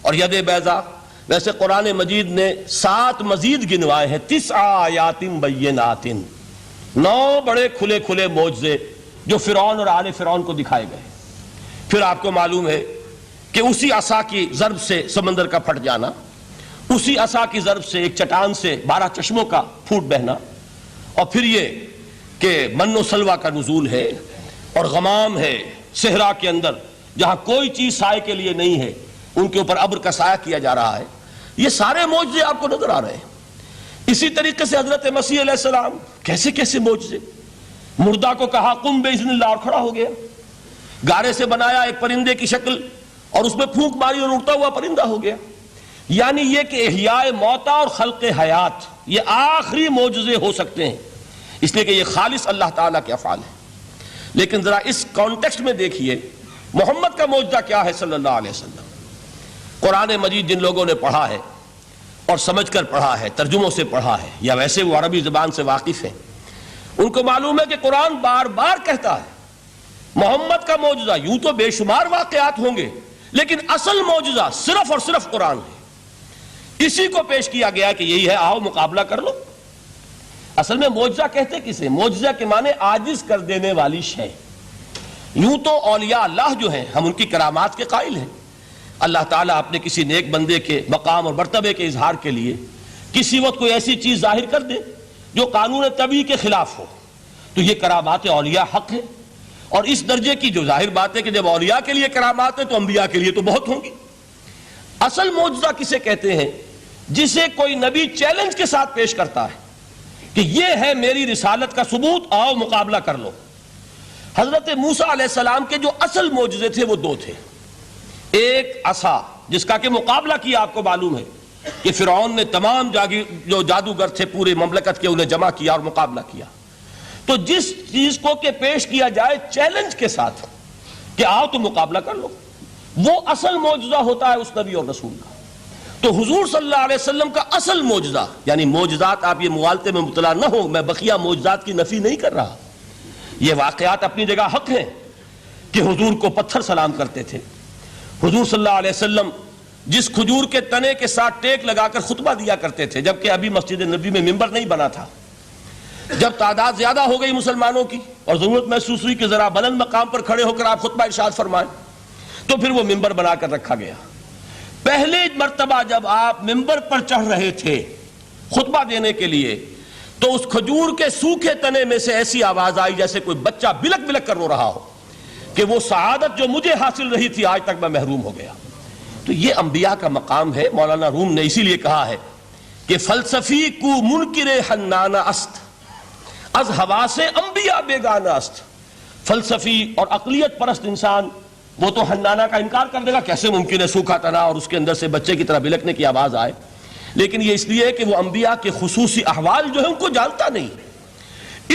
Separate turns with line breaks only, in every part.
اور ید بیضا، ویسے قرآن مجید نے 7 مزید گنوائے ہیں، 9 آیات بینات، 9 بڑے کھلے کھلے معجزے جو فرعون اور آل فرعون کو دکھائے گئے۔ پھر آپ کو معلوم ہے کہ اسی عصا کی ضرب سے سمندر کا پھٹ جانا، اسی عصا کی ضرب سے ایک چٹان سے 12 چشموں کا پھوٹ بہنا، اور پھر یہ کہ من و سلوہ کا نزول ہے اور غمام ہے صحرا کے اندر جہاں کوئی چیز سائے کے لیے نہیں ہے، ان کے اوپر ابر کا سایہ کیا جا رہا ہے۔ یہ سارے معجزے آپ کو نظر آ رہے ہیں۔ اسی طریقے سے حضرت مسیح علیہ السلام، کیسے کیسے معجزے، مردہ کو کہا قم باذن اللہ اور کھڑا ہو گیا، گارے سے بنایا ایک پرندے کی شکل اور اس میں پھونک ماری اور اڑتا ہوا پرندہ ہو گیا۔ یعنی یہ کہ احیاء موتا اور خلق حیات یہ آخری معجزے ہو سکتے ہیں، اس لیے کہ یہ خالص اللہ تعالیٰ کے افعال ہیں۔ لیکن ذرا اس کانٹیکسٹ میں دیکھیے محمد کا معجزہ کیا ہے صلی اللہ علیہ وسلم۔ قرآن مجید جن لوگوں نے پڑھا ہے اور سمجھ کر پڑھا ہے، ترجموں سے پڑھا ہے، یا ویسے وہ عربی زبان سے واقف ہیں، ان کو معلوم ہے کہ قرآن بار بار کہتا ہے محمد کا معجزہ، یوں تو بے شمار واقعات ہوں گے لیکن اصل معجزہ صرف اور صرف قرآن ہے۔ اسی کو پیش کیا گیا کہ یہی ہے، آؤ مقابلہ کر لو۔ اصل میں معجزہ کہتے کسے؟ معجزہ کے معنی عاجز کر دینے والی شے۔ یوں تو اولیاء اللہ جو ہیں ہم ان کی کرامات کے قائل ہیں، اللہ تعالیٰ اپنے کسی نیک بندے کے مقام اور مرتبے کے اظہار کے لیے کسی وقت کوئی ایسی چیز ظاہر کر دے جو قانون طبیعی کے خلاف ہو، تو یہ کرامات اولیاء حق ہے۔ اور اس درجے کی جو ظاہر بات ہے کہ جب اولیاء کے لیے کرامات ہے تو انبیاء کے لیے تو بہت ہوں گی۔ اصل معجزہ کسے کہتے ہیں؟ جسے کوئی نبی چیلنج کے ساتھ پیش کرتا ہے کہ یہ ہے میری رسالت کا ثبوت، آؤ مقابلہ کر لو۔ حضرت موسیٰ علیہ السلام کے جو اصل معجزے تھے وہ 2 تھے۔ ایک عصا جس کا کہ مقابلہ کیا، آپ کو معلوم ہے کہ فرعون نے تمام جو جادوگر تھے پورے مملکت کے انہیں جمع کیا اور مقابلہ کیا۔ تو جس چیز کو کہ پیش کیا جائے چیلنج کے ساتھ کہ آؤ تو مقابلہ کر لو، وہ اصل معجزہ ہوتا ہے اس نبی اور رسول کا۔ تو حضور صلی اللہ علیہ وسلم کا اصل معجزہ، یعنی معجزات، آپ یہ مغالطے میں مبتلا نہ ہو، میں بقیہ معجزات کی نفی نہیں کر رہا، یہ واقعات اپنی جگہ حق ہیں کہ حضور کو پتھر سلام کرتے تھے۔ حضور صلی اللہ علیہ وسلم جس کھجور کے تنے کے ساتھ ٹیک لگا کر خطبہ دیا کرتے تھے، جبکہ ابھی مسجد نبی میں ممبر نہیں بنا تھا، جب تعداد زیادہ ہو گئی مسلمانوں کی اور ضرورت محسوس ہوئی کہ ذرا بلند مقام پر کھڑے ہو کر آپ خطبہ ارشاد فرمائیں، تو پھر وہ ممبر بنا کر رکھا گیا۔ پہلے مرتبہ جب آپ ممبر پر چڑھ رہے تھے خطبہ دینے کے لیے، تو اس کھجور کے سوکھے تنے میں سے ایسی آواز آئی جیسے کوئی بچہ بلک بلک کر رو رہا ہو کہ وہ سعادت جو مجھے حاصل رہی تھی آج تک میں محروم ہو گیا۔ تو یہ انبیاء کا مقام ہے۔ مولانا روم نے اسی لیے کہا ہے کہ فلسفی کو منکر حنانہ است، از حواس انبیاء بیگانہ است۔ فلسفی اور عقلیت پرست انسان وہ تو حنانہ کا انکار کر دے گا، کیسے ممکن ہے سوکھا تنا اور اس کے اندر سے بچے کی طرح بلکنے کی آواز آئے، لیکن یہ اس لیے کہ وہ انبیاء کے خصوصی احوال جو ہے ان کو جانتا نہیں۔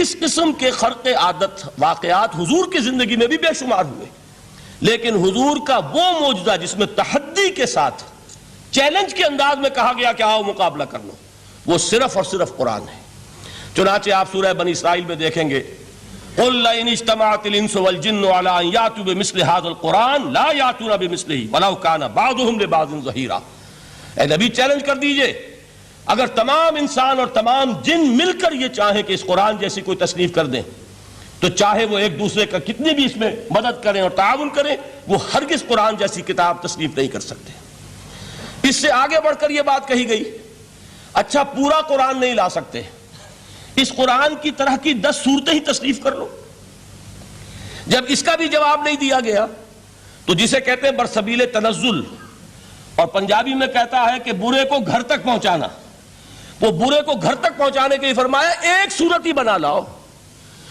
اس قسم کے خرق عادت واقعات حضور کی زندگی میں بھی بے شمار ہوئے، لیکن حضور کا وہ معجزہ جس میں تحدی کے ساتھ چیلنج کے انداز میں کہا گیا کہ آؤ مقابلہ کر لو، وہ صرف اور صرف قرآن ہے۔ چنانچہ آپ سورہ بنی اسرائیل میں دیکھیں گے قُلْ لَئِنِ اجْتَمَعَتِ الْإِنسُ وَالْجِنُّ عَلَىٰ أَن يَأْتُوا بِمِثْلِ هَٰذَا الْقُرْآنِ لَا يَأْتُونَ بِمِثْلِهِ وَلَوْ كَانَ بَعْضُهُمْ لِبَعْضٍ ظَهِيرًا۔ اے نبی چیلنج کر دیجئے، اگر تمام انسان اور تمام جن مل کر یہ چاہیں کہ اس قرآن جیسی کوئی تصنیف کر دیں، تو چاہے وہ ایک دوسرے کا کتنی بھی اس میں مدد کریں اور تعاون کریں، وہ ہرگز قرآن جیسی کتاب تصنیف نہیں کر سکتے۔ اس سے آگے بڑھ کر یہ بات کہی گئی، اچھا پورا قرآن نہیں لا سکتے، اس قرآن کی طرح کی 10 صورتیں ہی تصنیف کر لو۔ جب اس کا بھی جواب نہیں دیا گیا تو جسے کہتے ہیں برسبیل تنزل، اور پنجابی میں کہتا ہے کہ برے کو گھر تک پہنچانا، وہ برے کو گھر تک پہنچانے کے لیے فرمایا ایک صورت ہی بنا لاؤ۔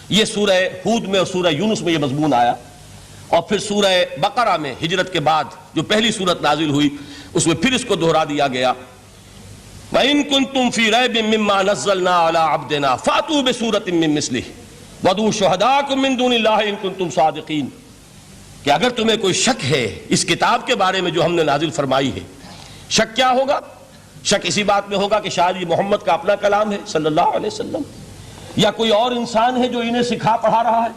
یہ سورہ ہود میں اور سورہ یونس میں یہ مضمون آیا، اور پھر سورہ بقرہ میں ہجرت کے بعد جو پہلی سورت نازل ہوئی اس میں پھر اس کو دہرا دیا گیا، وَإِن كُنتُمْ فِي رَيْبٍ مِّمَّا نَزَّلْنَا عَلَىٰ عَبْدِنَا فَأْتُوا بِسُورَةٍ مِّن مِّثْلِهِ وَادْعُوا شُهَدَاءَكُم مِّن دُونِ اللَّهِ إِن كُنتُمْ صَادِقِينَ۔ کہ اگر تمہیں کوئی شک ہے اس کتاب کے بارے میں جو ہم نے نازل فرمائی ہے، شک کیا ہوگا؟ شک اسی بات میں ہوگا کہ شاید یہ محمد کا اپنا کلام ہے صلی اللہ علیہ وسلم، یا کوئی اور انسان ہے جو انہیں سکھا پڑھا رہا ہے۔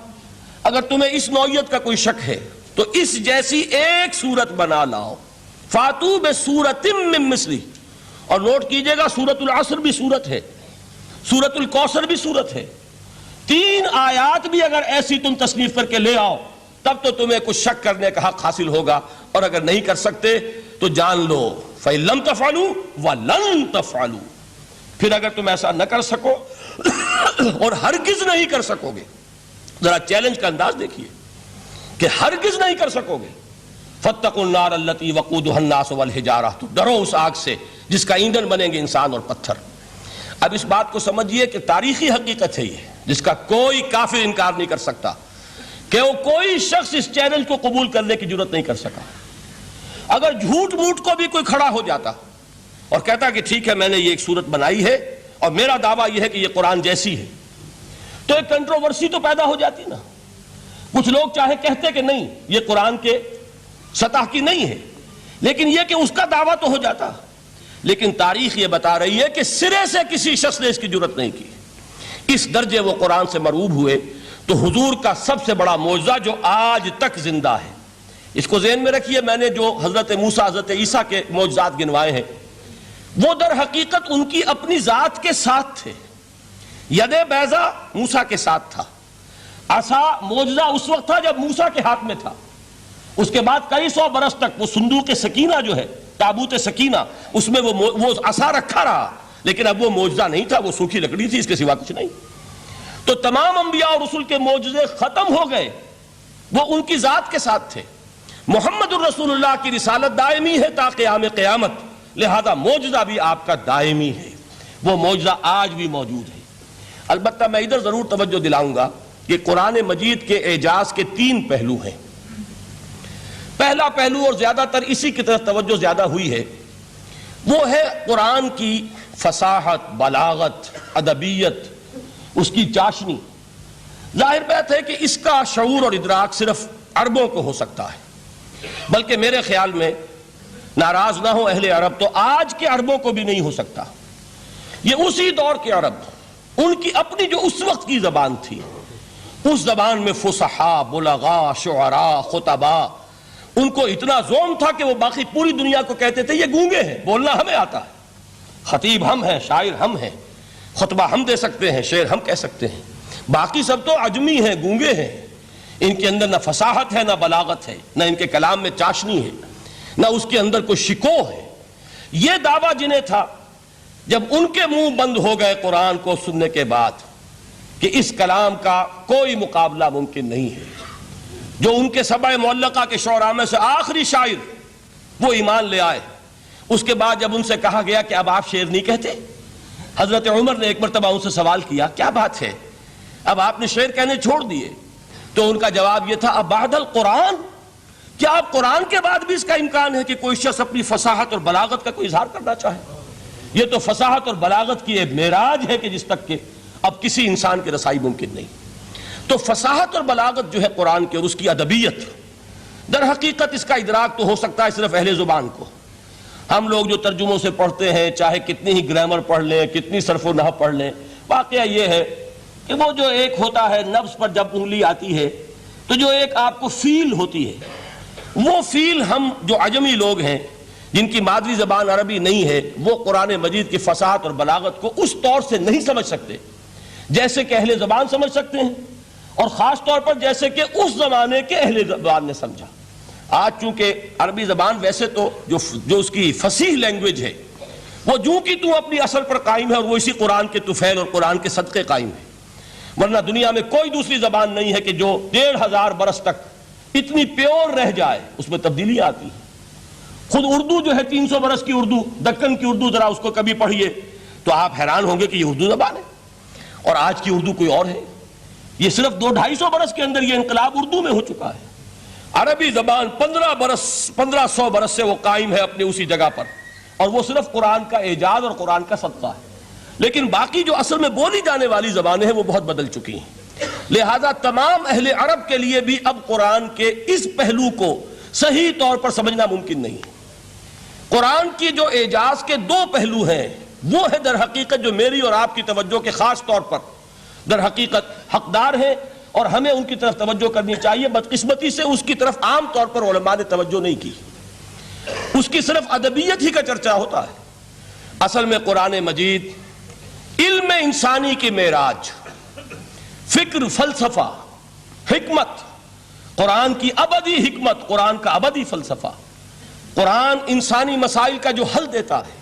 اگر تمہیں اس نوعیت کا کوئی شک ہے تو اس جیسی ایک صورت بنا لاؤ۔ فاتو بسورۃ من مثلہ، اور نوٹ کیجئے گا سورۃ العصر بھی سورت ہے، سورۃ الکوثر بھی سورت ہے، 3 آیات بھی اگر ایسی تم تصنیف کر کے لے آؤ تب تو تمہیں کچھ شک کرنے کا حق حاصل ہوگا، اور اگر نہیں کر سکتے تو جان لو فَإِن لَمْ تَفْعَلُوا وَلَن تَفْعَلُوا، پھر اگر تم ایسا نہ کر سکو اور ہرگز نہیں کر سکو گے، ذرا چیلنج کا انداز دیکھیے کہ ہرگز نہیں کر سکو گے، فَاتَّقُوا النَّارَ الَّتِي وَقُودُهَا النَّاسُ وَالْحِجَارَةُ، تو ڈرو اس آگ سے جس کا ایندھن بنیں گے انسان اور پتھر۔ اب اس بات کو سمجھیے کہ تاریخی حقیقت ہے یہ، جس کا کوئی کافر انکار نہیں کر سکتا، کہ وہ کوئی شخص اس چیلنج کو قبول کرنے کی جرات نہیں کر سکا۔ اگر جھوٹ موٹ کو بھی کوئی کھڑا ہو جاتا اور کہتا کہ ٹھیک ہے میں نے یہ ایک صورت بنائی ہے اور میرا دعویٰ یہ ہے کہ یہ قرآن جیسی ہے، تو ایک کنٹروورسی تو پیدا ہو جاتی نا، کچھ لوگ چاہے کہتے کہ نہیں یہ قرآن کے سطح کی نہیں ہے، لیکن یہ کہ اس کا دعویٰ تو ہو جاتا۔ لیکن تاریخ یہ بتا رہی ہے کہ سرے سے کسی شخص نے اس کی جرات نہیں کی، اس درجے وہ قرآن سے مرعوب ہوئے۔ تو حضور کا سب سے بڑا معجزہ جو آج تک زندہ ہے، اس کو ذہن میں رکھیے، میں نے جو حضرت موسیٰ حضرت عیسیٰ کے معجزات گنوائے ہیں وہ در حقیقت ان کی اپنی ذات کے ساتھ تھے۔ ید بیضا موسیٰ کے ساتھ تھا، عصا معجزہ اس وقت تھا جب موسیٰ کے ہاتھ میں تھا، اس کے بعد کئی سو برس تک وہ صندوق سکینہ جو ہے، تابوت سکینہ، اس میں وہ عصا رکھا رہا، لیکن اب وہ معجزہ نہیں تھا، وہ سوکھی لکڑی تھی، اس کے سوا کچھ نہیں۔ تو تمام انبیاء اور رسول کے معجزے ختم ہو گئے، وہ ان کی ذات کے ساتھ تھے۔ محمد الرسول اللہ کی رسالت دائمی ہے تا قیام قیامت، لہذا معجزہ بھی آپ کا دائمی ہے، وہ معجزہ آج بھی موجود ہے۔ البتہ میں ادھر ضرور توجہ دلاؤں گا کہ قرآن مجید کے اعجاز کے 3 پہلو ہیں۔ پہلا پہلو، اور زیادہ تر اسی کی طرف توجہ زیادہ ہوئی ہے، وہ ہے قرآن کی فصاحت، بلاغت، ادبیت، اس کی چاشنی۔ ظاہر بات ہے کہ اس کا شعور اور ادراک صرف عربوں کو ہو سکتا ہے، بلکہ میرے خیال میں ناراض نہ ہو اہل عرب تو آج کے عربوں کو بھی نہیں ہو سکتا۔ یہ اسی دور کے عرب، ان کی اپنی جو اس وقت کی زبان تھی، اس زبان میں فصحاء، بلغاء، شعراء، خطباء، ان کو اتنا ذوم تھا کہ وہ باقی پوری دنیا کو کہتے تھے یہ گونگے ہیں، بولنا ہمیں آتا ہے، خطیب ہم ہیں، شاعر ہم ہیں، خطبہ ہم دے سکتے ہیں، شعر ہم کہہ سکتے ہیں، باقی سب تو عجمی ہیں، گونگے ہیں، ان کے اندر نہ فصاحت ہے، نہ بلاغت ہے، نہ ان کے کلام میں چاشنی ہے، نہ اس کے اندر کوئی شکوہ ہے۔ یہ دعویٰ جنہیں تھا، جب ان کے منہ بند ہو گئے قرآن کو سننے کے بعد کہ اس کلام کا کوئی مقابلہ ممکن نہیں ہے، جو ان کے سبع معلقہ کے شعراء میں سے آخری شاعر وہ ایمان لے آئے، اس کے بعد جب ان سے کہا گیا کہ اب آپ شعر نہیں کہتے، حضرت عمر نے ایک مرتبہ ان سے سوال کیا کیا بات ہے، اب آپ نے شعر کہنے چھوڑ دیے؟ تو ان کا جواب یہ تھا اب بعد القرآن، کیا اب قرآن کے بعد بھی اس کا امکان ہے کہ کوئی شخص اپنی فصاحت اور بلاغت کا کوئی اظہار کرنا چاہے؟ یہ تو فصاحت اور بلاغت کی ایک معراج ہے کہ جس تک کہ اب کسی انسان کی رسائی ممکن نہیں۔ تو فصاحت اور بلاغت جو ہے قرآن کی اور اس کی ادبیت، در حقیقت اس کا ادراک تو ہو سکتا ہے صرف اہل زبان کو۔ ہم لوگ جو ترجموں سے پڑھتے ہیں، چاہے کتنی ہی گرامر پڑھ لیں، کتنی صرف و نحو پڑھ لیں، واقعہ یہ ہے کہ وہ جو ایک ہوتا ہے نفس پر جب انگلی آتی ہے تو جو ایک آپ کو فیل ہوتی ہے، وہ فیل ہم جو عجمی لوگ ہیں جن کی مادری زبان عربی نہیں ہے، وہ قرآن مجید کی فصاحت اور بلاغت کو اس طور سے نہیں سمجھ سکتے جیسے کہ اہل زبان سمجھ سکتے ہیں، اور خاص طور پر جیسے کہ اس زمانے کے اہل زبان نے سمجھا۔ آج چونکہ عربی زبان ویسے تو جو اس کی فصیح لینگویج ہے وہ جوں کی تو اپنی اصل پر قائم ہے، اور وہ اسی قرآن کے طفیل اور قرآن کے صدقے قائم ہے، ورنہ دنیا میں کوئی دوسری زبان نہیں ہے کہ جو 1500 برس تک اتنی پیور رہ جائے، اس میں تبدیلی آتی ہے۔ خود اردو جو ہے 300 برس کی اردو، دکن کی اردو، ذرا اس کو کبھی پڑھیے تو آپ حیران ہوں گے کہ یہ اردو زبان ہے، اور آج کی اردو کوئی اور ہے۔ یہ صرف 200-250 برس کے اندر یہ انقلاب اردو میں ہو چکا ہے۔ عربی زبان 1500 برس سے وہ قائم ہے اپنے اسی جگہ پر، اور وہ صرف قرآن کا اعجاز اور قرآن کا صدقہ ہے، لیکن باقی جو اصل میں بولی جانے والی زبانیں ہیں وہ بہت بدل چکی ہیں۔ لہذا تمام اہل عرب کے لیے بھی اب قرآن کے اس پہلو کو صحیح طور پر سمجھنا ممکن نہیں ہے۔ قرآن کی جو اعجاز کے 2 پہلو ہیں وہ ہے در حقیقت جو میری اور آپ کی توجہ کے خاص طور پر در حقیقت حقدار ہیں، اور ہمیں ان کی طرف توجہ کرنی چاہیے۔ بدقسمتی سے اس کی طرف عام طور پر علماء نے توجہ نہیں کی۔ اس کی صرف ادبیت ہی کا چرچا ہوتا ہے۔ اصل میں قرآن مجید علم انسانی کی معراج، فکر، فلسفہ، حکمت، قرآن کی ابدی حکمت، قرآن کا ابدی فلسفہ، قرآن انسانی مسائل کا جو حل دیتا ہے،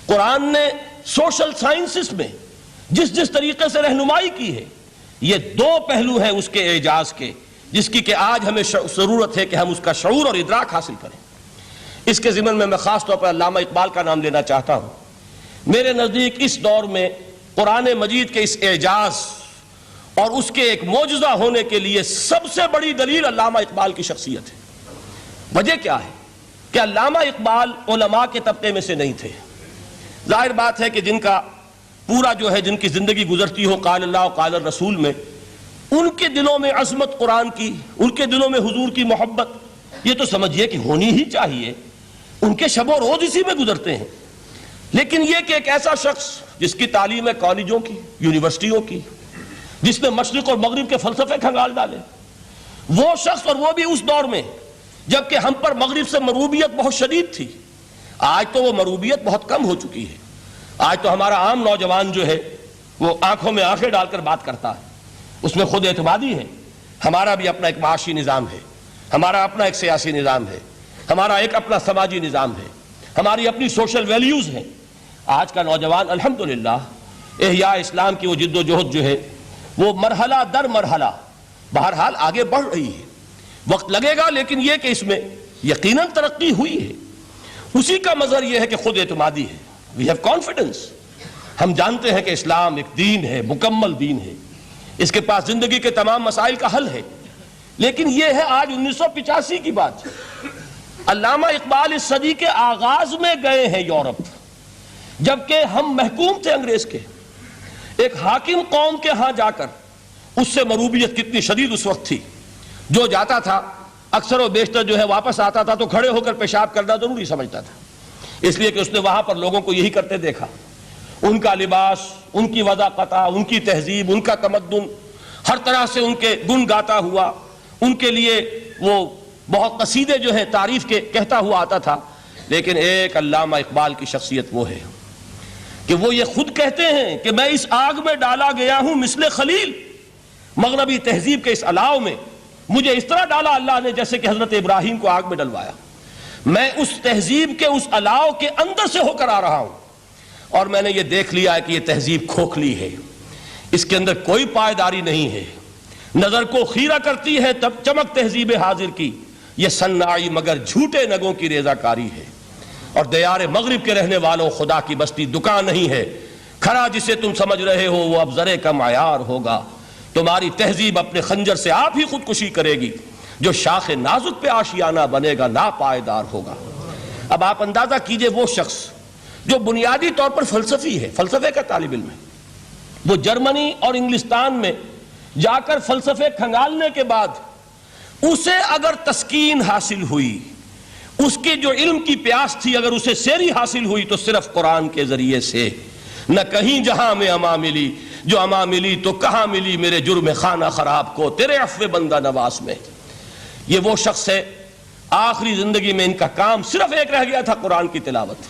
قرآن نے سوشل سائنسز میں جس طریقے سے رہنمائی کی ہے، یہ دو پہلو ہیں اس کے اعجاز کے، جس کی کہ آج ہمیں ضرورت ہے کہ ہم اس کا شعور اور ادراک حاصل کریں۔ اس کے ضمن میں خاص طور پر علامہ اقبال کا نام لینا چاہتا ہوں۔ میرے نزدیک اس دور میں قرآن مجید کے اس اعجاز اور اس کے ایک معجزہ ہونے کے لیے سب سے بڑی دلیل علامہ اقبال کی شخصیت ہے۔ وجہ کیا ہے کہ علامہ اقبال علماء کے طبقے میں سے نہیں تھے۔ ظاہر بات ہے کہ جن کا پورا جو ہے جن کی زندگی گزرتی ہو قال اللہ و قال الرسول میں، ان کے دلوں میں عظمت قرآن کی، ان کے دلوں میں حضور کی محبت، یہ تو سمجھیے کہ ہونی ہی چاہیے، ان کے شب و روز اسی میں گزرتے ہیں۔ لیکن یہ کہ ایک ایسا شخص جس کی تعلیم ہے کالجوں کی، یونیورسٹیوں کی، جس نے مشرق اور مغرب کے فلسفے کھنگال ڈالے، وہ شخص، اور وہ بھی اس دور میں جبکہ ہم پر مغرب سے مروبیت بہت شدید تھی۔ آج تو وہ مروبیت بہت کم ہو چکی ہے۔ آج تو ہمارا عام نوجوان جو ہے وہ آنکھوں میں آنکھیں ڈال کر بات کرتا ہے، اس میں خود اعتمادی ہے۔ ہمارا بھی اپنا ایک معاشی نظام ہے، ہمارا اپنا ایک سیاسی نظام ہے، ہمارا ایک اپنا سماجی نظام ہے، ہماری اپنی سوشل ویلیوز ہیں۔ آج کا نوجوان الحمدللہ احیاء اسلام کی وہ جد و جہد جو ہے وہ مرحلہ در مرحلہ بہرحال آگے بڑھ رہی ہے۔ وقت لگے گا، لیکن یہ کہ اس میں یقیناً ترقی ہوئی ہے۔ اسی کا مظہر یہ ہے کہ خود اعتمادی ہے۔ We have confidence۔ ہم جانتے ہیں کہ اسلام ایک دین ہے، مکمل دین ہے، اس کے پاس زندگی کے تمام مسائل کا حل ہے۔ لیکن یہ ہے آج 1985 کی بات۔ علامہ اقبال اس صدی کے آغاز میں گئے ہیں یورپ، جبکہ ہم محکوم تھے انگریز کے۔ ایک حاکم قوم کے ہاں جا کر اس سے مروبیت کتنی شدید اس وقت تھی، جو جاتا تھا اکثر و بیشتر جو ہے واپس آتا تھا تو کھڑے ہو کر پیشاب کرنا ضروری سمجھتا تھا، اس لیے کہ اس نے وہاں پر لوگوں کو یہی کرتے دیکھا۔ ان کا لباس، ان کی وضاقتہ، ان کی تہذیب، ان کا تمدن، ہر طرح سے ان کے گن گاتا ہوا، ان کے لیے وہ بہت قصیدے جو ہے تعریف کے کہتا ہوا آتا تھا۔ لیکن ایک علامہ اقبال کی شخصیت وہ ہے کہ وہ یہ خود کہتے ہیں کہ میں اس آگ میں ڈالا گیا ہوں مثل خلیل، مغربی تہذیب کے اس الاؤ میں مجھے اس طرح ڈالا اللہ نے جیسے کہ حضرت ابراہیم کو آگ میں ڈلوایا۔ میں اس تہذیب کے اس الاؤ کے اندر سے ہو کر آ رہا ہوں، اور میں نے یہ دیکھ لیا ہے کہ یہ تہذیب کھوکھلی ہے، اس کے اندر کوئی پائیداری نہیں ہے، نظر کو خیرہ کرتی ہے تب چمک تہذیب حاضر کی، یہ صناعی مگر جھوٹے نگوں کی ریزہ کاری ہے۔ اور دیار مغرب کے رہنے والوں، خدا کی بستی دکان نہیں ہے، کھڑا جسے تم سمجھ رہے ہو وہ اب زرے کا معیار ہوگا۔ تمہاری تہذیب اپنے خنجر سے آپ ہی خودکشی کرے گی، جو شاخ نازک پہ آشیانہ بنے گا نا پائیدار ہوگا۔ اب آپ اندازہ کیجئے وہ شخص جو بنیادی طور پر فلسفی ہے، فلسفے کا طالب علم ہے، وہ جرمنی اور انگلستان میں جا کر فلسفے کھنگالنے کے بعد اسے اگر تسکین حاصل ہوئی، اس کے جو علم کی پیاس تھی اگر اسے سیری حاصل ہوئی تو صرف قرآن کے ذریعے سے۔ نہ کہیں جہاں میں اما ملی، جو اما ملی تو کہاں ملی میرے جرم خانہ خراب کو تیرے عفو بندہ نواز میں۔ یہ وہ شخص ہے، آخری زندگی میں ان کا کام صرف ایک رہ گیا تھا، قرآن کی تلاوت۔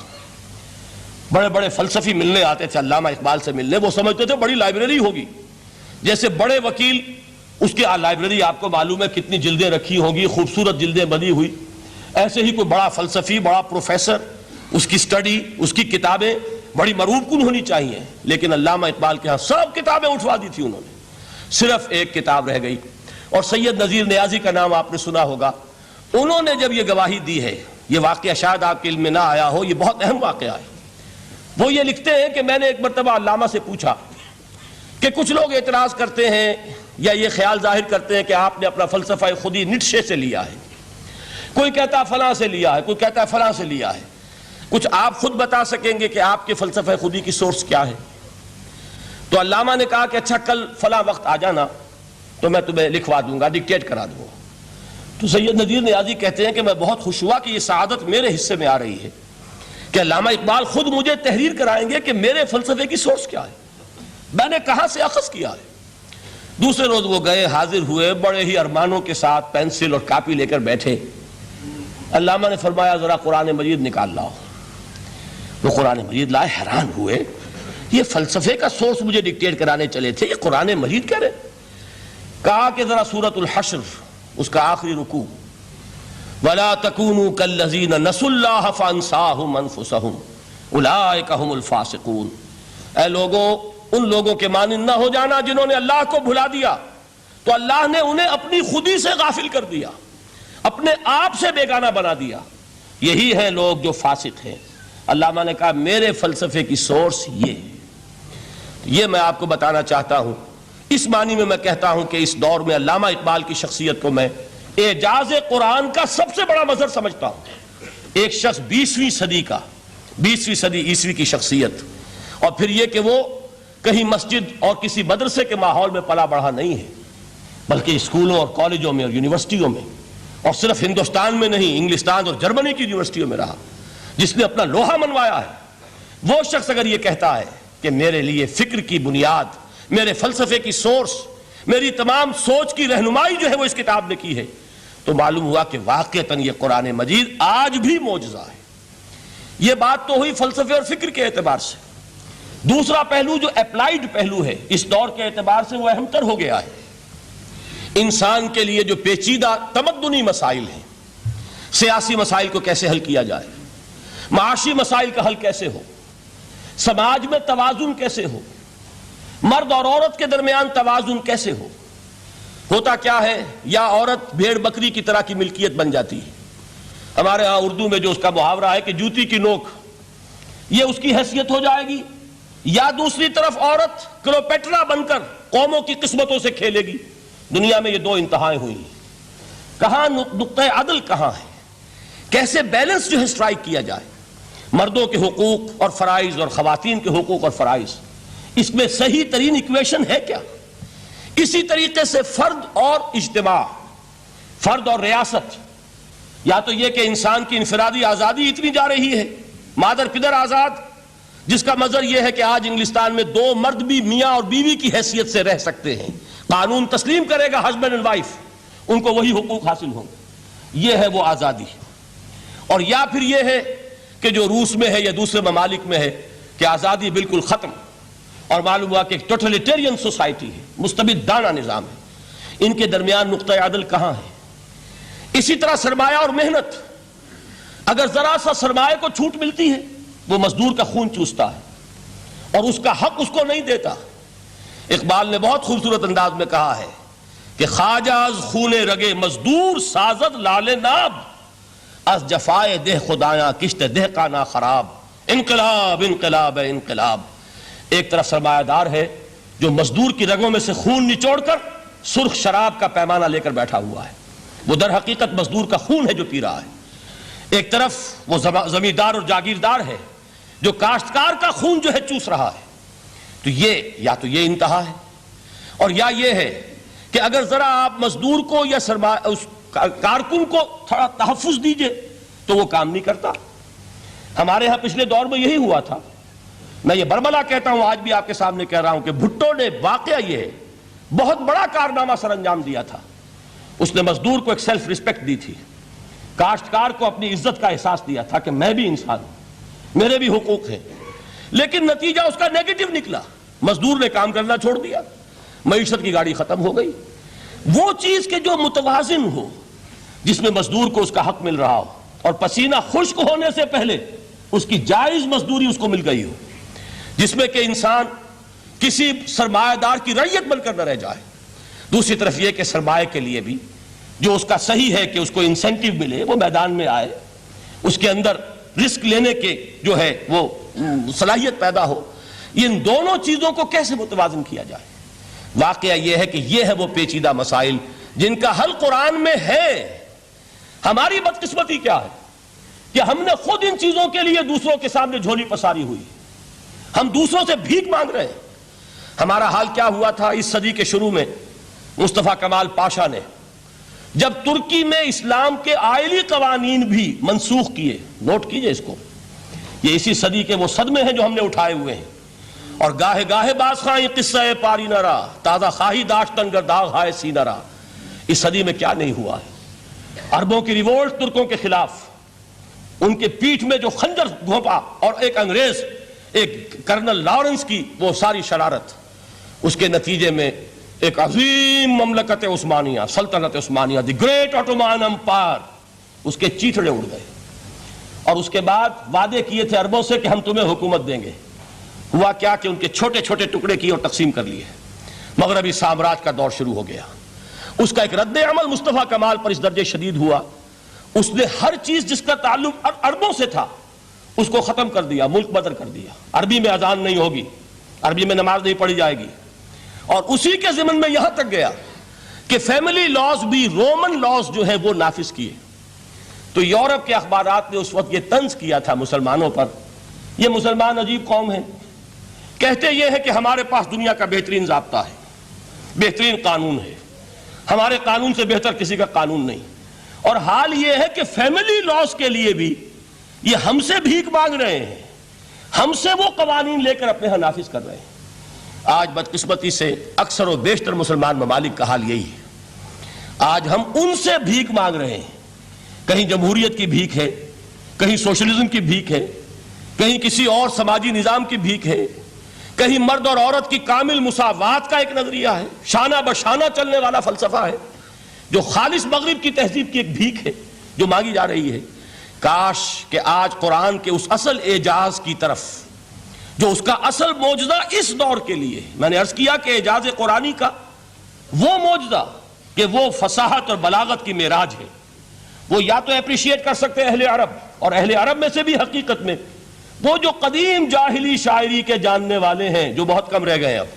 بڑے بڑے فلسفی ملنے آتے تھے علامہ اقبال سے ملنے، وہ سمجھتے تھے بڑی لائبریری ہوگی، جیسے بڑے وکیل اس کی لائبریری آپ کو معلوم ہے کتنی جلدیں رکھی ہوں گی، خوبصورت جلدیں بنی ہوئی، ایسے ہی کوئی بڑا فلسفی، بڑا پروفیسر، اس کی سٹڈی، اس کی کتابیں بڑی مروب کن ہونی چاہیے۔ لیکن علامہ اقبال کے ہاں سب کتابیں اٹھوا دی تھی انہوں نے، صرف ایک کتاب رہ گئی، اور سید نذیر نیازی کا نام آپ نے سنا ہوگا۔ انہوں نے جب یہ گواہی دی ہے، یہ واقعہ شاید آپ کے علم میں نہ آیا ہو، یہ بہت اہم واقعہ ہے۔ وہ یہ لکھتے ہیں کہ میں نے ایک مرتبہ علامہ سے پوچھا کہ کچھ لوگ اعتراض کرتے ہیں یا یہ خیال ظاہر کرتے ہیں کہ آپ نے اپنا فلسفہ خودی نیٹشے سے لیا ہے، کوئی کہتا ہے فلاں سے لیا ہے، کوئی کہتا ہے فلاں سے لیا ہے، کچھ آپ خود بتا سکیں گے کہ آپ کے فلسفہ خودی کی سورس کیا ہے؟ تو علامہ نے کہا کہ اچھا کل فلاں وقت آ جانا تو میں تمہیں لکھوا دوں گا، ڈکٹیٹ کرا دوں گا۔ تو سید نذیر نیازی کہتے ہیں کہ میں بہت خوش ہوا کہ یہ سعادت میرے حصے میں آ رہی ہے کہ علامہ اقبال خود مجھے تحریر کرائیں گے کہ میرے فلسفے کی سورس کیا ہے، میں نے کہاں سے اخذ کیا ہے۔ دوسرے روز وہ گئے، حاضر ہوئے، بڑے ہی ارمانوں کے ساتھ پینسل اور کاپی لے کر بیٹھے، علامہ نے فرمایا ذرا قرآن مجید نکال لاؤ. وہ قرآن مجید لائے, حیران ہوئے, یہ فلسفے کا سورس مجھے ڈکٹیٹ کرانے چلے تھے, یہ قرآن مجید کہہ رہے. کہا کہ ذرا سورۃ الحشر اس کا آخری رکوع, وَلَا تَكُونُوا كَالَّذِينَ نَسُوا اللَّهَ فَأَنسَاهُمْ أَنفُسَهُمْ أُولَٰئِكَ هُمُ الْفَاسِقُونَ. اے لوگوں, ان لوگوں کے مانند نہ ہو جانا جنہوں نے اللہ کو بھلا دیا تو اللہ نے انہیں اپنی خودی سے غافل کر دیا, اپنے آپ سے بیگانہ بنا دیا. یہی ہیں لوگ جو فاسق ہیں. علامہ نے کہا میرے فلسفے کی سورس یہ میں آپ کو بتانا چاہتا ہوں. اس معنی میں میں کہتا ہوں کہ اس دور میں علامہ اقبال کی شخصیت کو میں اعجاز قرآن کا سب سے بڑا مظہر سمجھتا ہوں. ایک شخص 20ویں صدی عیسوی کی شخصیت, اور پھر یہ کہ وہ کہیں مسجد اور کسی مدرسے کے ماحول میں پلا بڑھا نہیں ہے, بلکہ اسکولوں اور کالجوں میں اور یونیورسٹیوں میں, اور صرف ہندوستان میں نہیں, انگلستان اور جرمنی کی یونیورسٹیوں میں رہا, جس نے اپنا لوہا منوایا ہے. وہ شخص اگر یہ کہتا ہے کہ میرے لیے فکر کی بنیاد, میرے فلسفے کی سورس, میری تمام سوچ کی رہنمائی جو ہے وہ اس کتاب نے کی ہے, تو معلوم ہوا کہ واقعتاً یہ قرآن مجید آج بھی معجزہ ہے. یہ بات تو ہوئی فلسفے اور فکر کے اعتبار سے. دوسرا پہلو جو اپلائیڈ پہلو ہے اس دور کے اعتبار سے وہ اہم تر ہو گیا ہے. انسان کے لیے جو پیچیدہ تمدنی مسائل ہیں, سیاسی مسائل کو کیسے حل کیا جائے, معاشی مسائل کا حل کیسے ہو, سماج میں توازن کیسے ہو, مرد اور عورت کے درمیان توازن کیسے ہو. ہوتا کیا ہے, یا عورت بھیڑ بکری کی طرح کی ملکیت بن جاتی ہے. ہمارے ہاں اردو میں جو اس کا محاورہ ہے کہ جوتی کی نوک, یہ اس کی حیثیت ہو جائے گی, یا دوسری طرف عورت کلوپیٹرا بن کر قوموں کی قسمتوں سے کھیلے گی. دنیا میں یہ دو انتہائیں ہوئی ہیں. کہاں نقطہ عدل کہاں ہے, کیسے بیلنس جو ہے اسٹرائک کیا جائے, مردوں کے حقوق اور فرائض اور خواتین کے حقوق اور فرائض, اس میں صحیح ترین ایکویشن ہے کیا. اسی طریقے سے فرد اور اجتماع, فرد اور ریاست, یا تو یہ کہ انسان کی انفرادی آزادی اتنی جا رہی ہے, مادر پدر آزاد, جس کا مظہر یہ ہے کہ آج انگلستان میں دو مرد بھی میاں اور بیوی کی حیثیت سے رہ سکتے ہیں, قانون تسلیم کرے گا ہسبینڈ اینڈ وائف, ان کو وہی حقوق حاصل ہوں گے. یہ ہے وہ آزادی. اور یا پھر یہ ہے کہ جو روس میں ہے یا دوسرے ممالک میں ہے کہ آزادی بالکل ختم, اور معلوم ہوا کہ ایک ٹوٹلیٹیرین سوسائٹی ہے, مستبدانہ نظام ہے. ان کے درمیان نقطہ عدل کہاں ہے. اسی طرح سرمایہ اور محنت, اگر ذرا سا سرمایہ کو چھوٹ ملتی ہے وہ مزدور کا خون چوستا ہے اور اس کا حق اس کو نہیں دیتا. اقبال نے بہت خوبصورت انداز میں کہا ہے کہ خواجہ از خون رگے مزدور سازد لال ناب, از جفائے دہ خدایاں کشت دہ کا نا خراب. انقلاب انقلاب انقلاب. ایک طرف سرمایہ دار ہے جو مزدور کی رگوں میں سے خون نچوڑ کر سرخ شراب کا پیمانہ لے کر بیٹھا ہوا ہے, وہ در حقیقت مزدور کا خون ہے جو پی رہا ہے. ایک طرف وہ زمیندار اور جاگیردار ہے جو کاشتکار کا خون جو ہے چوس رہا ہے. تو یہ یا تو یہ انتہا ہے, اور یا یہ ہے کہ اگر ذرا آپ مزدور کو یا اس کارکن کو تھوڑا تحفظ دیجئے تو وہ کام نہیں کرتا. ہمارے ہاں پچھلے دور میں یہی ہوا تھا. میں یہ برملا کہتا ہوں, آج بھی آپ کے سامنے کہہ رہا ہوں کہ بھٹو نے واقعہ یہ بہت بڑا کارنامہ سر انجام دیا تھا. اس نے مزدور کو ایک سیلف ریسپیکٹ دی تھی, کاشتکار کو اپنی عزت کا احساس دیا تھا کہ میں بھی انسان ہوں, میرے بھی حقوق ہیں. لیکن نتیجہ اس کا نیگیٹو نکلا, مزدور نے کام کرنا چھوڑ دیا, معیشت کی گاڑی ختم ہو گئی. وہ چیز کہ جو متوازن ہو, جس میں مزدور کو اس کا حق مل رہا ہو اور پسینہ خشک ہونے سے پہلے اس کی جائز مزدوری اس کو مل گئی ہو, جس میں کہ انسان کسی سرمایہ دار کی رعیت بن کر نہ رہ جائے. دوسری طرف یہ کہ سرمایہ کے لیے بھی جو اس کا صحیح ہے کہ اس کو انسینٹیو ملے, وہ میدان میں آئے, اس کے اندر رسک لینے کے جو ہے وہ صلاحیت پیدا ہو. ان دونوں چیزوں کو کیسے متوازن کیا جائے. واقعہ یہ ہے کہ یہ ہے وہ پیچیدہ مسائل جن کا حل قرآن میں ہے. ہماری بدقسمتی کیا ہے کہ ہم نے خود ان چیزوں کے لیے دوسروں کے سامنے جھولی پساری ہوئی, ہم دوسروں سے بھیک مانگ رہے ہیں. ہمارا حال کیا ہوا تھا اس صدی کے شروع میں, مصطفیٰ کمال پاشا نے جب ترکی میں اسلام کے آئلی قوانین بھی منسوخ کیے. نوٹ کیجئے اس کو, یہ اسی صدی کے وہ صدمے ہیں جو ہم نے اٹھائے ہوئے ہیں. اور گاہے گاہے باز خواہی قصہ پاری نہ رہا, تازہ خواہی داشتن گر داغ ہائے سی نہ رہا. اس صدی میں کیا نہیں ہوا ہے. عربوں کی ریوولٹ ترکوں کے خلاف، ان کے پیٹھ میں جو خنجر گھونپا، اور ایک انگریز، ایک کرنل لارنس کی وہ ساری شرارت، اس کے نتیجے میں ایک عظیم مملکت عثمانیہ، سلطنت عثمانیہ، دی گریٹ آٹومان امپائر، اس کے چیتڑے اڑ گئے۔ اور اس کے بعد وعدے کیے تھے عربوں سے کہ ہم تمہیں حکومت دیں گے، ہوا کیا کہ ان کے چھوٹے چھوٹے ٹکڑے کیے اور تقسیم کر لیے۔ مغربی سامراج کا دور شروع ہو گیا۔ اس کا ایک رد عمل مصطفیٰ کمال پر اس درجے شدید ہوا، اس نے ہر چیز جس کا تعلق عربوں سے تھا اس کو ختم کر دیا، ملک بدر کر دیا۔ عربی میں اذان نہیں ہوگی، عربی میں نماز نہیں پڑھی جائے گی، اور اسی کے ضمن میں یہاں تک گیا کہ فیملی لاز بھی رومن لاز جو ہے وہ نافذ کیے۔ تو یورپ کے اخبارات نے اس وقت یہ طنز کیا تھا مسلمانوں پر، یہ مسلمان عجیب قوم ہے، کہتے یہ ہے کہ ہمارے پاس دنیا کا بہترین ضابطہ ہے، بہترین قانون ہے، ہمارے قانون سے بہتر کسی کا قانون نہیں، اور حال یہ ہے کہ فیملی لاز کے لیے بھی یہ ہم سے بھیک مانگ رہے ہیں، ہم سے وہ قوانین لے کر اپنے ہاں نافذ کر رہے ہیں۔ آج بدقسمتی سے اکثر و بیشتر مسلمان ممالک کا حال یہی ہے، آج ہم ان سے بھیک مانگ رہے ہیں، کہیں جمہوریت کی بھیک ہے، کہیں سوشلزم کی بھیک ہے، کہیں کسی اور سماجی نظام کی بھیک ہے، کہیں مرد اور عورت کی کامل مساوات کا ایک نظریہ ہے، شانہ بشانہ چلنے والا فلسفہ ہے، جو خالص مغرب کی تہذیب کی ایک بھیک ہے جو مانگی جا رہی ہے۔ کاش کہ آج قرآن کے اس اصل اعجاز کی طرف، جو اس کا اصل معجزہ اس دور کے لیے، میں نے عرض کیا کہ اعجاز قرآنی کا وہ معجزہ کہ وہ فصاحت اور بلاغت کی معراج ہے، وہ یا تو اپریشیٹ کر سکتے اہل عرب، اور اہل عرب میں سے بھی حقیقت میں وہ جو قدیم جاہلی شاعری کے جاننے والے ہیں جو بہت کم رہ گئے، اب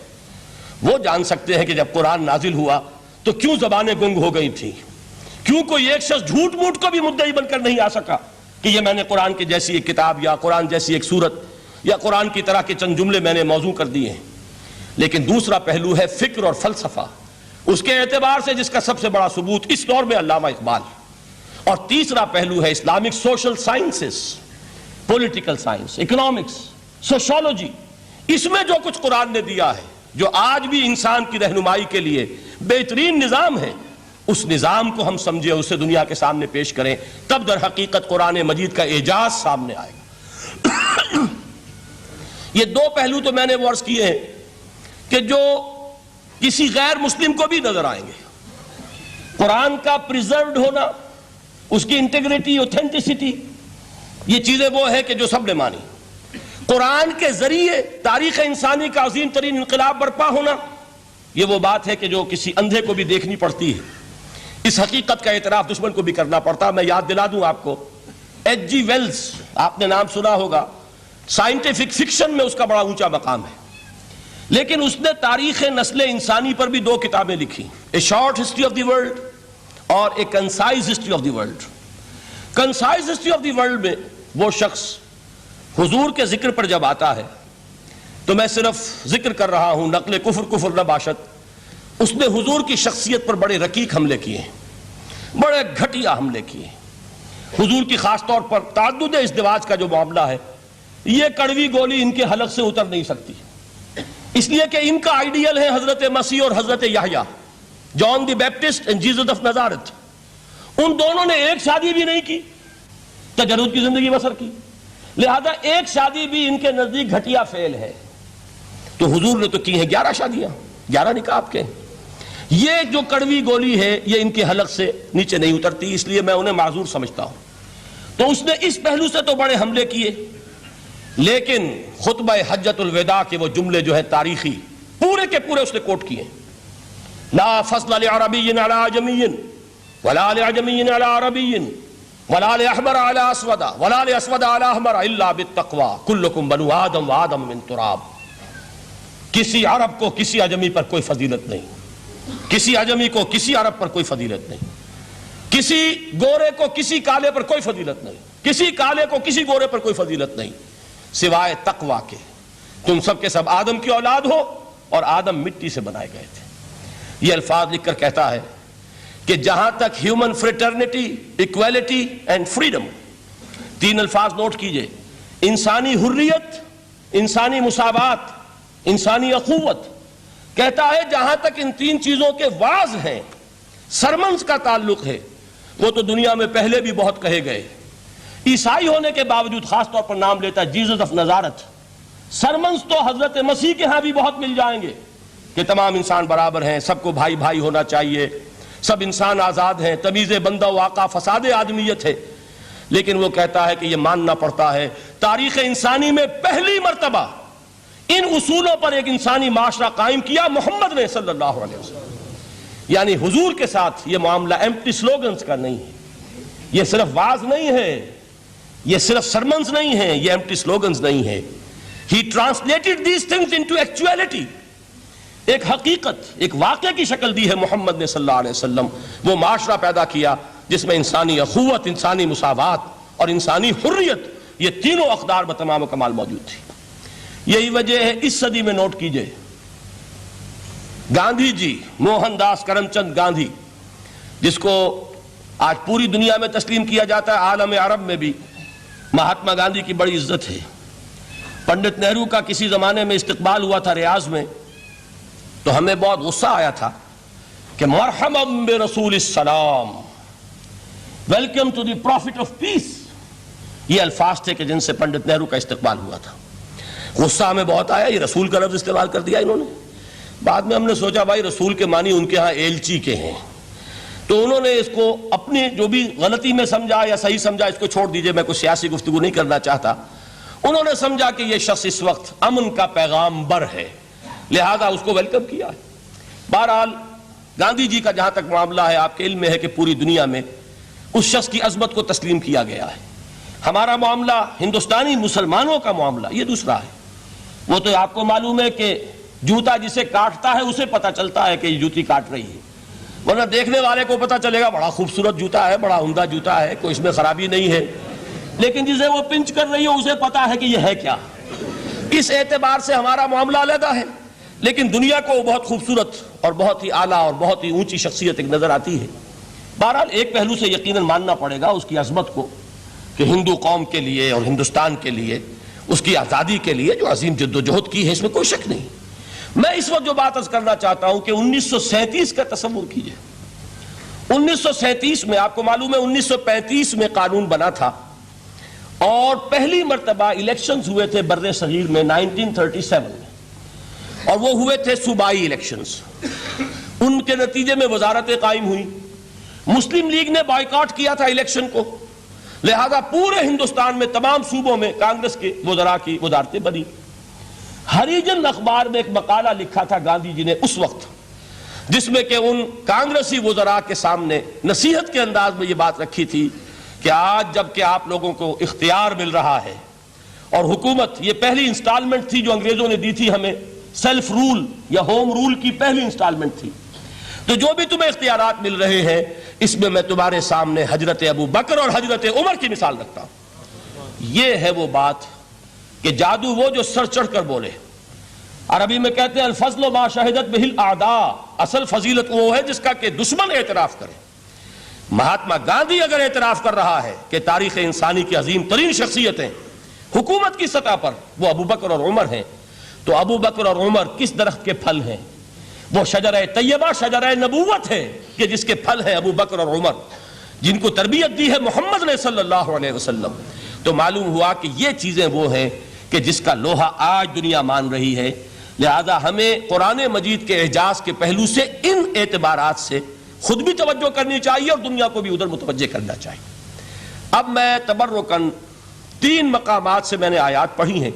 وہ جان سکتے ہیں کہ جب قرآن نازل ہوا تو کیوں زبانیں گنگ ہو گئی تھیں، کیوں کوئی ایک شخص جھوٹ موٹ کو بھی مدعی بن کر نہیں آ سکا کہ یہ میں نے قرآن کی جیسی ایک کتاب یا قرآن جیسی ایک سورت یا قرآن کی طرح کے چند جملے میں نے موضوع کر دیے ہیں۔ لیکن دوسرا پہلو ہے فکر اور فلسفہ، اس کے اعتبار سے جس کا سب سے بڑا ثبوت اس دور میں علامہ اقبال، اور تیسرا پہلو ہے Islamic social sciences, political science, economics, sociology, اس میں جو کچھ قرآن نے دیا ہے، جو آج بھی انسان کی رہنمائی کے لیے بہترین نظام ہے، اس نظام کو ہم سمجھے، اسے دنیا کے سامنے پیش کریں، تب در حقیقت قرآن مجید کا اعجاز سامنے آئے گا۔ یہ دو پہلو تو میں نے وہ عرض کیے ہیں کہ جو کسی غیر مسلم کو بھی نظر آئیں گے۔ قرآن کا پریزروڈ ہونا، اس کی انٹیگریٹی، اوتھینٹسٹی، یہ چیزیں وہ ہے کہ جو سب نے مانی۔ قرآن کے ذریعے تاریخ انسانی کا عظیم ترین انقلاب برپا ہونا، یہ وہ بات ہے کہ جو کسی اندھے کو بھی دیکھنی پڑتی ہے، اس حقیقت کا اعتراف دشمن کو بھی کرنا پڑتا۔ میں یاد دلا دوں آپ کو، ایچ جی ویلز، آپ نے نام سنا ہوگا، سائنٹیفک فکشن میں اس کا بڑا اونچا مقام ہے، لیکن اس نے تاریخ نسل انسانی پر بھی دو کتابیں لکھی، a short history of the world اور a concise history of the world. Concise history of the world میں وہ شخص حضور کے ذکر پر جب آتا ہے تو میں صرف ذکر کر رہا ہوں، نقل کفر نہ باشد، اس نے حضور کی شخصیت پر بڑے رقیق حملے کیے ہیں، بڑے گھٹیا حملے کیے ہیں۔ حضور کی خاص طور پر تعدد ازدواج کا جو معاملہ ہے، یہ کڑوی گولی ان کے حلق سے اتر نہیں سکتی، اس لیے کہ ان کا آئیڈیل ہے حضرت مسیح اور حضرت یحییٰ، جان دی بیپٹسٹ اینڈ جیسس آف نزارت۔ ان دونوں نے ایک شادی بھی نہیں کی، تجرد کی زندگی بسر کی، لہذا ایک شادی بھی ان کے نزدیک گھٹیا فعل ہے۔ تو حضور نے تو کی ہیں 11 شادیاں، 11 نکاح آپ کے۔ یہ جو کڑوی گولی ہے یہ ان کے حلق سے نیچے نہیں اترتی، اس لیے میں انہیں معذور سمجھتا ہوں۔ تو اس نے اس پہلو سے تو بڑے حملے کیے، لیکن خطبہ حجۃ الوداع کے وہ جملے جو ہے تاریخی، پورے کے پورے اس نے کوٹ کیے، لا فضل لعربی علی عجمی ولا لعجمی علی عربی ولا لأحمر علی اسود ولا لأسود علی احمر الا بالتقوی کلکم بنو آدم وآدم من تراب۔ کسی عرب کو کسی عجمی پر کوئی فضیلت نہیں، کسی عجمی کو کسی عرب پر کوئی فضیلت نہیں، کسی گورے کو کسی کالے پر کوئی فضیلت نہیں، کسی کالے کو کسی گورے پر کوئی فضیلت نہیں سوائے تقوی کے۔ تم سب کے سب آدم کی اولاد ہو اور آدم مٹی سے بنائے گئے تھے۔ یہ الفاظ لکھ کر کہتا ہے کہ جہاں تک human fraternity, equality and freedom, 3 الفاظ نوٹ کیجئے، انسانی حریت، انسانی مساوات، انسانی اخوت، کہتا ہے جہاں تک ان 3 چیزوں کے واز ہیں، سرمنز کا تعلق ہے، وہ تو دنیا میں پہلے بھی بہت کہے گئے. عیسائی ہونے کے باوجود خاص طور پر نام لیتا ہے جیزس آف نزارت. سرمنز تو حضرت مسیح کے ہاں بھی بہت مل جائیں گے کہ تمام انسان برابر ہیں, سب کو بھائی بھائی ہونا چاہیے, سب انسان آزاد ہیں, تمیز بندہ و آقا فساد آدمیت ہے. لیکن وہ کہتا ہے کہ یہ ماننا پڑتا ہے تاریخ انسانی میں پہلی مرتبہ ان اصولوں پر ایک انسانی معاشرہ قائم کیا محمد نے صلی اللہ علیہ وسلم. یعنی حضور کے ساتھ یہ معاملہ ایمپٹی سلوگنز کا نہیں ہے, یہ صرف واز نہیں ہے, یہ صرف سرمنز نہیں ہیں, یہ ایمپٹی سلوگنز نہیں ہے. He translated these things into actuality. ایک حقیقت, ایک واقعے کی شکل دی ہے محمد نے صلی اللہ علیہ وسلم. وہ معاشرہ پیدا کیا جس میں انسانی اخوت, انسانی مساوات اور انسانی حریت, یہ تینوں اقدار بتمام و کمال موجود تھی. یہی وجہ ہے اس صدی میں نوٹ کیجئے گاندھی جی, موہن داس کرم چند گاندھی, جس کو آج پوری دنیا میں تسلیم کیا جاتا ہے, عالم عرب میں بھی مہاتما گاندھی کی بڑی عزت ہے. پنڈت نہرو کا کسی زمانے میں استقبال ہوا تھا ریاض میں, تو ہمیں بہت غصہ آیا تھا کہ مرحبا برسول السلام, welcome to the prophet of peace. یہ الفاظ تھے کہ جن سے پنڈت نہرو کا استقبال ہوا تھا. غصہ ہمیں بہت آیا, یہ رسول کا لفظ استعمال کر دیا انہوں نے. بعد میں ہم نے سوچا بھائی رسول کے معنی ان کے ہاں ایلچی کے ہیں, تو انہوں نے اس کو اپنی جو بھی غلطی میں سمجھا یا صحیح سمجھا اس کو چھوڑ دیجئے, میں کوئی سیاسی گفتگو نہیں کرنا چاہتا. انہوں نے سمجھا کہ یہ شخص اس وقت امن کا پیغام بر ہے, لہذا اس کو ویلکم کیا ہے. بہرحال گاندھی جی کا جہاں تک معاملہ ہے, آپ کے علم میں ہے کہ پوری دنیا میں اس شخص کی عظمت کو تسلیم کیا گیا ہے. ہمارا معاملہ ہندوستانی مسلمانوں کا معاملہ یہ دوسرا ہے. وہ تو آپ کو معلوم ہے کہ جوتا جسے کاٹتا ہے اسے پتا چلتا ہے کہ یہ جوتی کاٹ رہی ہے, ورنہ دیکھنے والے کو پتا چلے گا بڑا خوبصورت جوتا ہے, بڑا عمدہ جوتا ہے, کوئی اس میں خرابی نہیں ہے. لیکن جسے وہ پنچ کر رہی ہے اسے پتا ہے کہ یہ ہے کیا. اس اعتبار سے ہمارا معاملہ علیحدہ ہے, لیکن دنیا کو بہت خوبصورت اور بہت ہی اعلیٰ اور بہت ہی اونچی شخصیت ایک نظر آتی ہے. بہرحال ایک پہلو سے یقیناً ماننا پڑے گا اس کی عظمت کو کہ ہندو قوم کے لیے اور ہندوستان کے لیے, اس کی آزادی کے لیے جو عظیم جد و جہد کی ہے, اس میں کوئی شک نہیں. میں اس وقت جو بات عرض کرنا چاہتا ہوں کہ 1937 کا تصور کیجئے. 1937 میں آپ کو معلوم ہے 1935 میں قانون بنا تھا اور پہلی مرتبہ الیکشنز ہوئے تھے بر صغیر میں 1937 میں, اور وہ ہوئے تھے صوبائی الیکشنز. ان کے نتیجے میں وزارتیں قائم ہوئی. مسلم لیگ نے بائیکاٹ کیا تھا الیکشن کو, لہذا پورے ہندوستان میں تمام صوبوں میں کانگریس کے وزراء کی وزارتیں بنی. ہریجن اخبار میں ایک مقالہ لکھا تھا گاندھی جی نے اس وقت, جس میں کہ ان کانگریسی وزراء کے سامنے نصیحت کے انداز میں یہ بات رکھی تھی کہ آج جب کہ آپ لوگوں کو اختیار مل رہا ہے اور حکومت, یہ پہلی انسٹالمنٹ تھی جو انگریزوں نے دی تھی ہمیں, سیلف رول یا ہوم رول کی پہلی انسٹالمنٹ تھی, تو جو بھی تمہیں اختیارات مل رہے ہیں اس میں میں تمہارے سامنے حضرت ابو بکر اور حضرت عمر کی مثال رکھتا ہوں. یہ ہے وہ بات کہ جادو وہ جو سر چڑھ کر بولے. عربی میں کہتے ہیں الفضل ما شہدت بہ الاعداء, اصل فضیلت وہ ہے جس کا کہ دشمن اعتراف کرے. مہاتما گاندھی اگر اعتراف کر رہا ہے کہ تاریخ انسانی کی عظیم ترین شخصیتیں حکومت کی سطح پر وہ ابو بکر اور عمر ہیں, تو ابو بکر اور عمر کس درخت کے پھل ہیں؟ وہ شجرہ طیبہ, شجرہ نبوت ہے کہ جس کے پھل ہیں ابو بکر اور عمر, جن کو تربیت دی ہے محمد نے صلی اللہ علیہ وسلم. تو معلوم ہوا کہ یہ چیزیں وہ ہیں کہ جس کا لوہا آج دنیا مان رہی ہے. لہذا ہمیں قرآن مجید کے اعجاز کے پہلو سے ان اعتبارات سے خود بھی توجہ کرنی چاہیے اور دنیا کو بھی ادھر متوجہ کرنا چاہیے. اب میں تبرکاً 3 مقامات سے میں نے آیات پڑھی ہیں.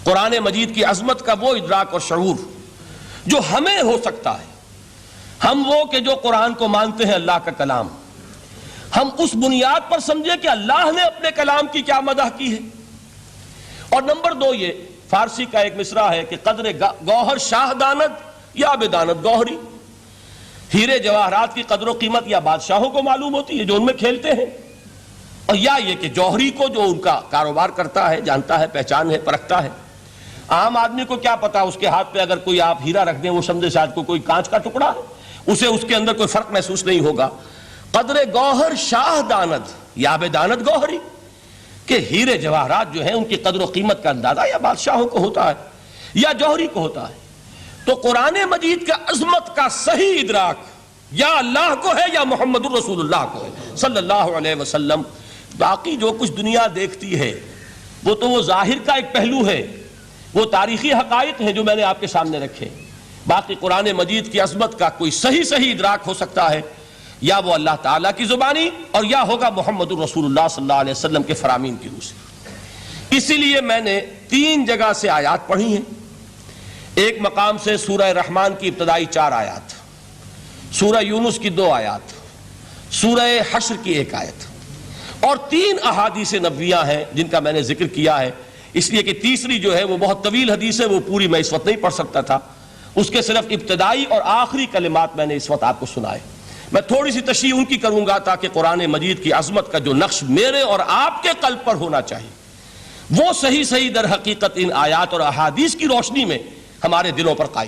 قرآن مجید کی عظمت کا وہ ادراک اور شعور جو ہمیں ہو سکتا ہے, ہم وہ کہ جو قرآن کو مانتے ہیں اللہ کا کلام, ہم اس بنیاد پر سمجھے کہ اللہ نے اپنے کلام کی کیا مدح کی ہے. اور نمبر 2 یہ فارسی کا ایک مصرع ہے کہ قدر گوہر شاہ داند یا بداند گوہری. ہیرے جواہرات کی قدر و قیمت یا بادشاہوں کو معلوم ہوتی ہے جو ان میں کھیلتے ہیں, اور یا یہ کہ جوہری کو جو ان کا کاروبار کرتا ہے, جانتا ہے, پہچان ہے, پرکھتا ہے. عام آدمی کو کیا پتا, اس کے ہاتھ پہ اگر کوئی آپ ہیرا رکھ دیں وہ سمجھے شاید کو کوئی کانچ کا ٹکڑا ہے, اسے اس کے اندر کوئی فرق محسوس نہیں ہوگا. قدر گوہر شاہ داند یا بداند گوہری, کہ ہیرے جواہرات جو ہیں ان کی قدر و قیمت کا اندازہ یا بادشاہوں کو ہوتا ہے یا جوہری کو ہوتا ہے. تو قرآن مجید کا عظمت کا صحیح ادراک یا اللہ کو ہے یا محمد الرسول اللہ کو ہے صلی اللہ علیہ وسلم. باقی جو کچھ دنیا دیکھتی ہے وہ تو وہ ظاہر کا ایک پہلو ہے، وہ تاریخی حقائق ہیں جو میں نے آپ کے سامنے رکھے. باقی قرآن مجید کی عظمت کا کوئی صحیح ادراک ہو سکتا ہے یا وہ اللہ تعالیٰ کی زبانی اور یا ہوگا محمد الرسول اللہ صلی اللہ علیہ وسلم کے فرامین کی روح سے. اسی لیے میں نے 3 جگہ سے آیات پڑھی ہیں. ایک مقام سے سورہ رحمان کی ابتدائی 4 آیات، سورہ یونس کی 2 آیات، سورہ حشر کی 1 آیت، اور 3 احادیث نبویہ ہیں جن کا میں نے ذکر کیا ہے، اس لیے کہ تیسری جو ہے وہ بہت طویل حدیث ہے، وہ پوری میں اس وقت نہیں پڑھ سکتا تھا. اس کے صرف ابتدائی اور آخری کلمات میں نے اس وقت آپ کو سنائے. میں تھوڑی سی تشریح ان کی کروں گا تاکہ قرآن مجید کی عظمت کا جو نقش میرے اور آپ کے قلب پر ہونا چاہیے وہ صحیح در حقیقت ان آیات اور احادیث کی روشنی میں ہمارے دلوں پر قائم